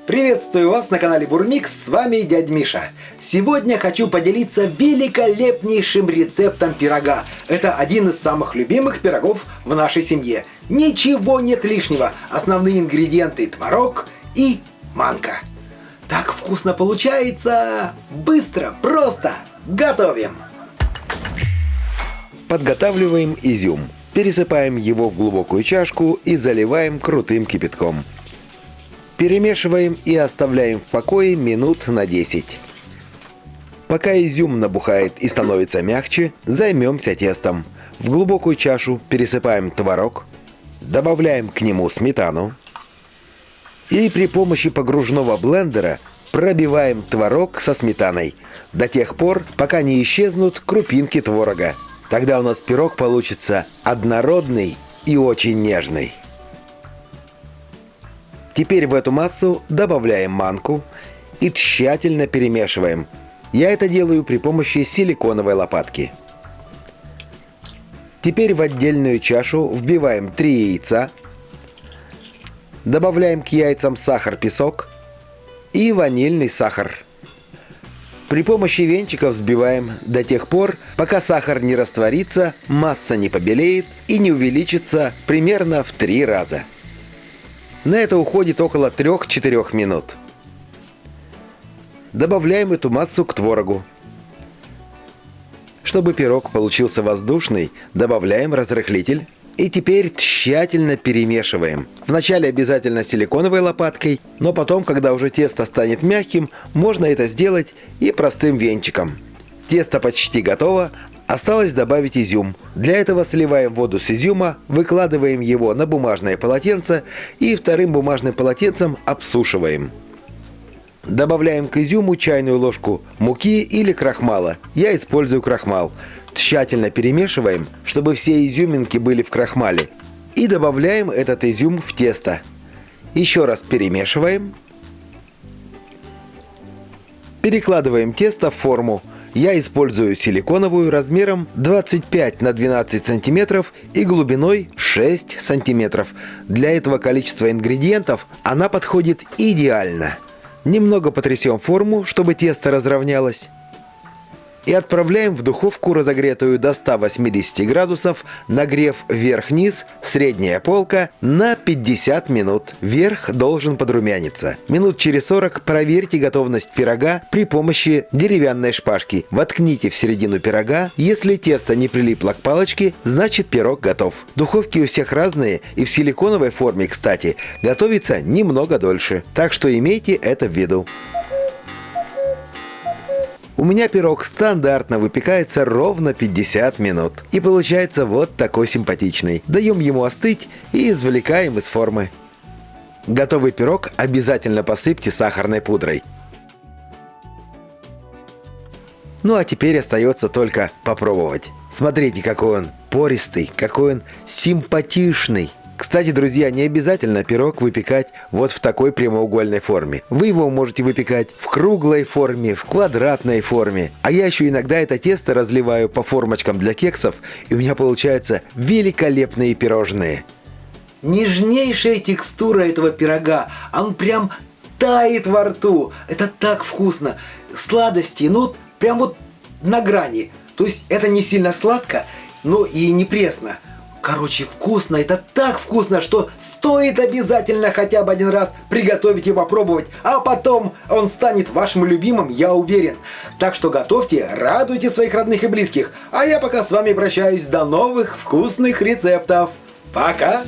Приветствую вас на канале Бурмикс, с вами дядь Миша. Сегодня хочу поделиться великолепнейшим рецептом пирога. Это один из самых любимых пирогов в нашей семье. Ничего нет лишнего. Основные ингредиенты: творог и манка. Так вкусно получается! Быстро, просто! Готовим! Подготавливаем изюм. Пересыпаем его в глубокую чашку и заливаем крутым кипятком. Перемешиваем и оставляем в покое минут на 10. Пока изюм набухает и становится мягче, займемся тестом. В глубокую чашу пересыпаем творог, добавляем к нему сметану и при помощи погружного блендера пробиваем творог со сметаной до тех пор, пока не исчезнут крупинки творога. Тогда у нас пирог получится однородный и очень нежный. Теперь в эту массу добавляем манку и тщательно перемешиваем. Я это делаю при помощи силиконовой лопатки. Теперь в отдельную чашу вбиваем 3 яйца, добавляем к яйцам сахар-песок и ванильный сахар. При помощи венчика взбиваем до тех пор, пока сахар не растворится, масса не побелеет и не увеличится примерно в 3 раза. На это уходит около 3-4 минут. Добавляем эту массу к творогу. Чтобы пирог получился воздушный, добавляем разрыхлитель. И теперь тщательно перемешиваем. Вначале обязательно силиконовой лопаткой, но потом, когда уже тесто станет мягким, можно это сделать и простым венчиком. Тесто почти готово. Осталось добавить изюм. Для этого сливаем воду с изюма, выкладываем его на бумажное полотенце и вторым бумажным полотенцем обсушиваем. Добавляем к изюму чайную ложку муки или крахмала. Я использую крахмал. Тщательно перемешиваем, чтобы все изюминки были в крахмале. И добавляем этот изюм в тесто. Еще раз перемешиваем. Перекладываем тесто в форму. Я использую силиконовую размером 25 на 12 сантиметров и глубиной 6 сантиметров. Для этого количества ингредиентов она подходит идеально. Немного потрясем форму, чтобы тесто разровнялось. И отправляем в духовку, разогретую до 180 градусов, нагрев вверх-вниз, средняя полка, на 50 минут. Верх должен подрумяниться. Минут через 40 проверьте готовность пирога при помощи деревянной шпажки. Воткните в середину пирога. Если тесто не прилипло к палочке, значит пирог готов. Духовки у всех разные, и в силиконовой форме, кстати, готовится немного дольше. Так что имейте это в виду. У меня пирог стандартно выпекается ровно 50 минут. И получается вот такой симпатичный. Даем ему остыть и извлекаем из формы. Готовый пирог обязательно посыпьте сахарной пудрой. Ну а теперь остается только попробовать. Смотрите, какой он пористый, какой он симпатичный. Кстати, друзья, не обязательно пирог выпекать вот в такой прямоугольной форме. Вы его можете выпекать в круглой форме, в квадратной форме. А я еще иногда это тесто разливаю по формочкам для кексов, и у меня получаются великолепные пирожные. Нежнейшая текстура этого пирога, он прям тает во рту. Это так вкусно. Сладости, ну прям вот на грани. То есть это не сильно сладко, но и не пресно. Короче, вкусно, это так вкусно, что стоит обязательно хотя бы один раз приготовить и попробовать, а потом он станет вашим любимым, я уверен. Так что готовьте, радуйте своих родных и близких, а я пока с вами прощаюсь до новых вкусных рецептов. Пока!